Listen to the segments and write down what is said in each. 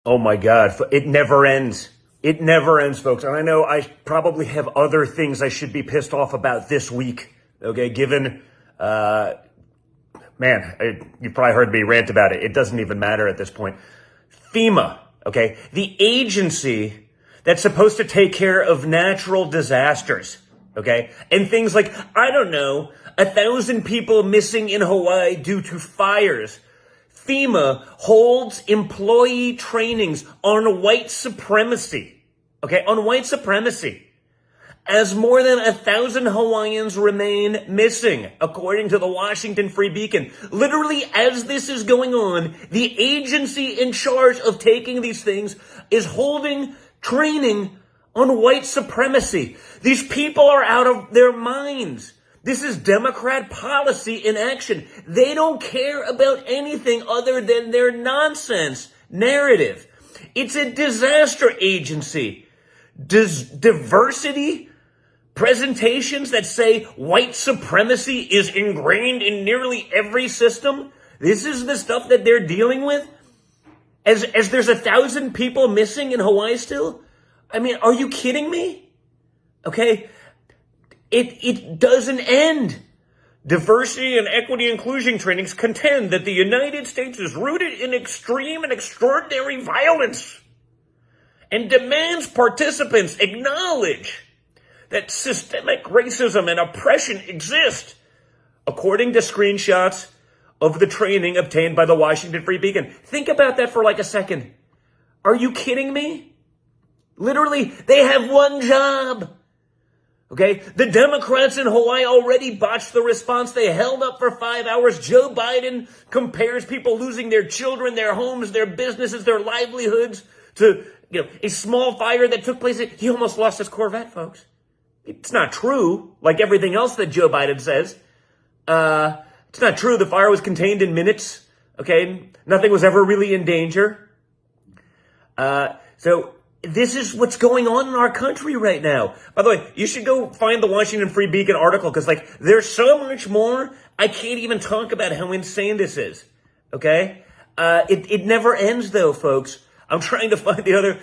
Oh my God. It never ends. It never ends, folks. And I know I probably have other things I should be pissed off about this week. Okay. Given, you probably heard me rant about it. It doesn't even matter at this point. FEMA. Okay. The agency that's supposed to take care of natural disasters. Okay. And things like, I don't know, 1,000 people missing in Hawaii due to fires. FEMA holds employee trainings on white supremacy. Okay, on white supremacy. As more than 1,000 Hawaiians remain missing, according to the Washington Free Beacon. Literally, as this is going on, the agency in charge of taking these things is holding training on white supremacy. These people are out of their minds. This is Democrat policy in action. They don't care about anything other than their nonsense narrative. It's a disaster agency. Diversity presentations that say white supremacy is ingrained in nearly every system. This is the stuff that they're dealing with. As there's 1,000 people missing in Hawaii still. I mean, are you kidding me? Okay. It doesn't end. Diversity and equity inclusion trainings contend that the United States is rooted in extreme and extraordinary violence and demands participants acknowledge that systemic racism and oppression exist, according to screenshots of the training obtained by the Washington Free Beacon. Think about that for like a second. Are you kidding me? Literally, they have one job. Okay, the Democrats in Hawaii already botched the response. They held up for 5 hours. Joe Biden compares people losing their children, their homes, their businesses, their livelihoods to, a small fire that took place. He almost lost his Corvette, folks. It's not true, like everything else that Joe Biden says. It's not true. The fire was contained in minutes. Okay, nothing was ever really in danger. So this is what's going on in our country right now. By the way, you should go find the Washington Free Beacon article because, there's so much more. I can't even talk about how insane this is. Okay? It never ends, though, folks. I'm trying to find the other,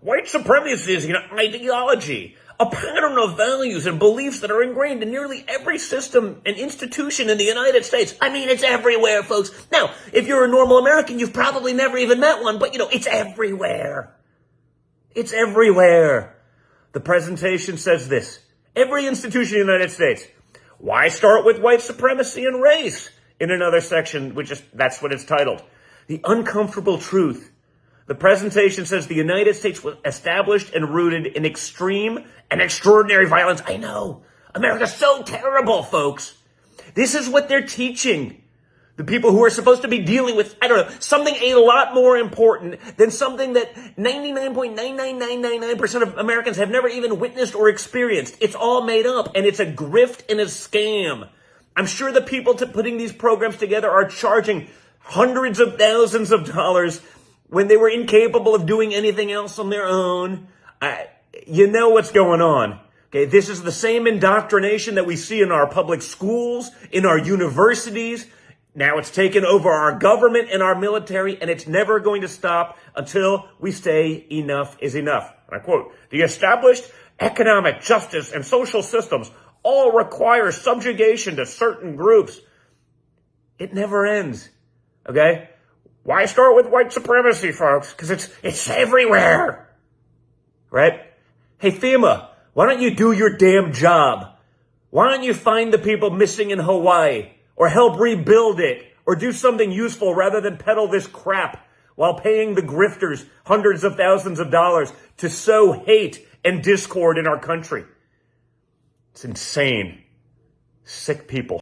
white supremacy is, ideology, a pattern of values and beliefs that are ingrained in nearly every system and institution in the United States. I mean, it's everywhere, folks. Now, if you're a normal American, you've probably never even met one, but, it's everywhere. It's everywhere. The presentation says this. Every institution in the United States. Why start with white supremacy and race? In another section, that's what it's titled. The uncomfortable truth. The presentation says the United States was established and rooted in extreme and extraordinary violence. I know. America's so terrible, folks. This is what they're teaching. The people who are supposed to be dealing with, something a lot more important than something that 99.99999% of Americans have never even witnessed or experienced. It's all made up, and it's a grift and a scam. I'm sure the people putting these programs together are charging hundreds of thousands of dollars when they were incapable of doing anything else on their own. You know what's going on. Okay, this is the same indoctrination that we see in our public schools, in our universities. Now it's taken over our government and our military, and it's never going to stop until we say enough is enough. And I quote, the established economic, justice, and social systems all require subjugation to certain groups. It never ends. Okay? Why start with white supremacy, folks? Because it's everywhere. Right? Hey, FEMA, why don't you do your damn job? Why don't you find the people missing in Hawaii? Or help rebuild it, or do something useful rather than peddle this crap while paying the grifters hundreds of thousands of dollars to sow hate and discord in our country. It's insane. Sick people.